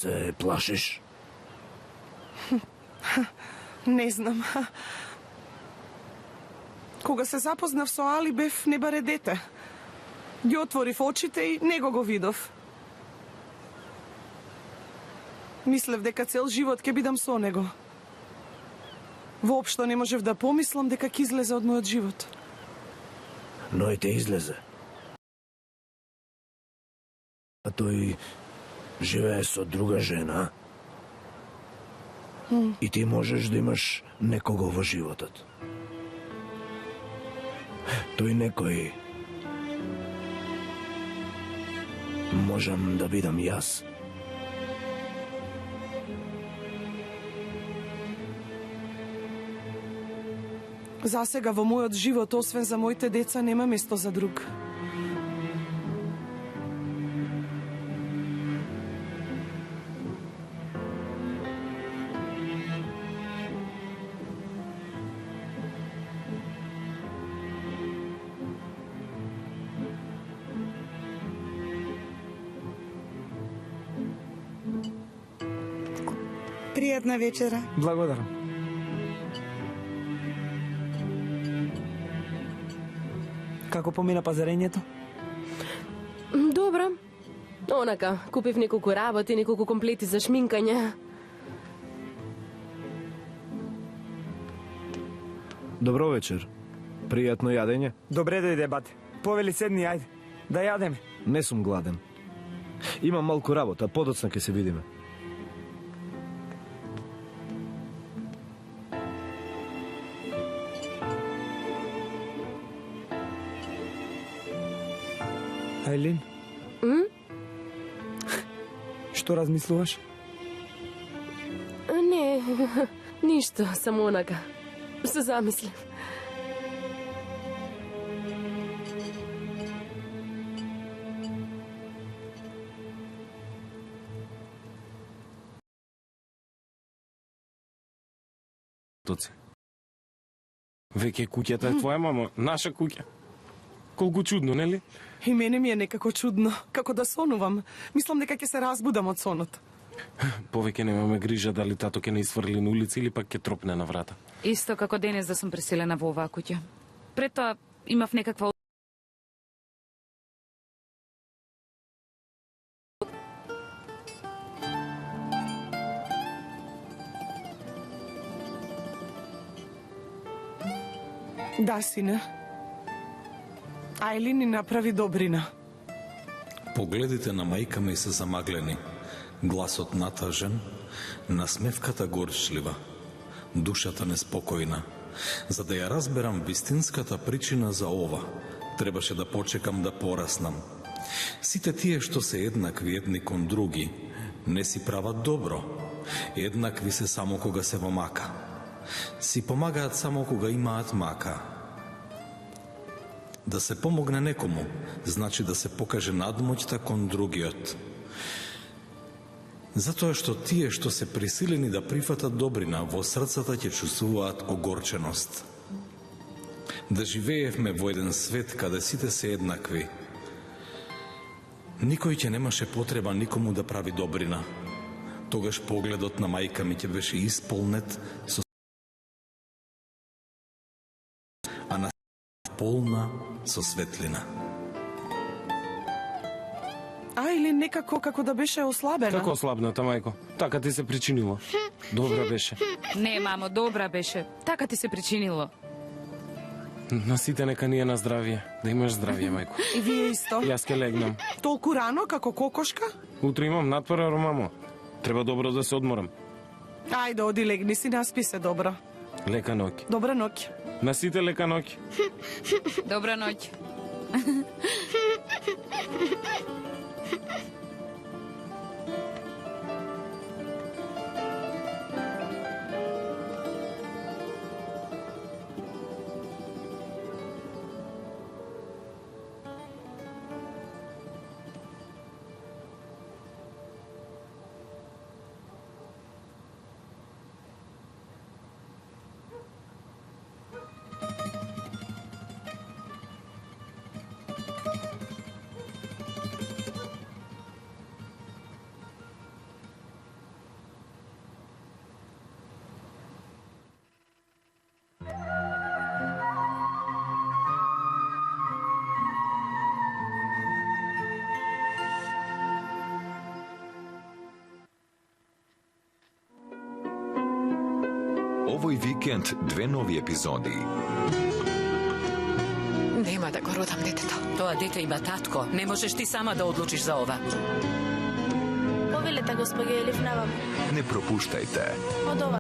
Се плашиш? Не знам. Кога се запознав со Али, бев небаре дете. Ги отворив очите и него го видов. Мислев дека цел живот ќе бидам со него. Воопшто не можев да помислам дека ќе излезе од мојот живот. Но и те излезе. А тој живее со друга жена. И ти можеш да имаш некого во животот. Тој некој можам да бидам јас. За сега во мојот живот, освен за моите деца, нема место за друг. Пријатна вечера. Благодарам. Како помина пазарењето? Добро. Онака, купив неколку работи, неколку комплети за шминкање. Добро вечер. Пријатно јадење. Добре дојде, бате. Повели седни, ајде. Да јадеме. Не сум гладен. Имам малку работа, подоцна ќе се видиме. Ајлин? Што размислуваш? Не, ништо, само онака. Се замислив. Тоци. Веќе куќата е твоја, мамо, наша куќа. Колку чудно, нели? И мене ми е некако чудно, како да сонувам. Мислам дека ќе се разбудам од сонот. Повеќе немаме грижа дали тато ќе не изфрли на улица или пак ќе тропне на врата. Исто како денес да сум преселена во оваа куќа. Пред тоа имав некаква Да, сине. Ајлин ни направи добрина. Погледите на мајка ми се замаглени, гласот натажен, насмевката горчлива, душата неспокојна. За да ја разберам вистинската причина за ова, требаше да почекам да пораснам. Сите тие што се еднакви едни кон други, не си прават добро. Еднакви се само кога се во мака. Си помагаат само кога имаат мака. Да се помогне некому, значи да се покаже надмоќта кон другиот. Затоа што тие што се присилени да прифатат добрина, во срцата ќе чувствуваат огорченост. Да живеевме во еден свет каде сите се еднакви. Никој ќе немаше потреба никому да прави добрина. Тогаш погледот на мајка ми ќе беше исполнет со полна со светлина. Ајлин некако како да беше ослабена. Како ослабната, мајко? Така ти се причинило. Добра беше. Не, мамо, добра беше. Така ти се причинило. На сите нека ни е на здравие. Да имаш здравие, мајко. И вие исто. Јас ке легнам. Толку рано како кокошка? Утре имам натпора, мамо. Треба добро да се одморам. Ајде, оди легни си, наспи се добро. Лека ноќ. Добра ноќ. На сите лека ноќ. Добра ноќ. Овој викенд 2 нови епизоди. Нема да го родам детето. Тоа дете има татко. Не можеш ти сама да одлучиш за ова. Повелете, господи Елиф, навам. Не пропуштајте. Од ова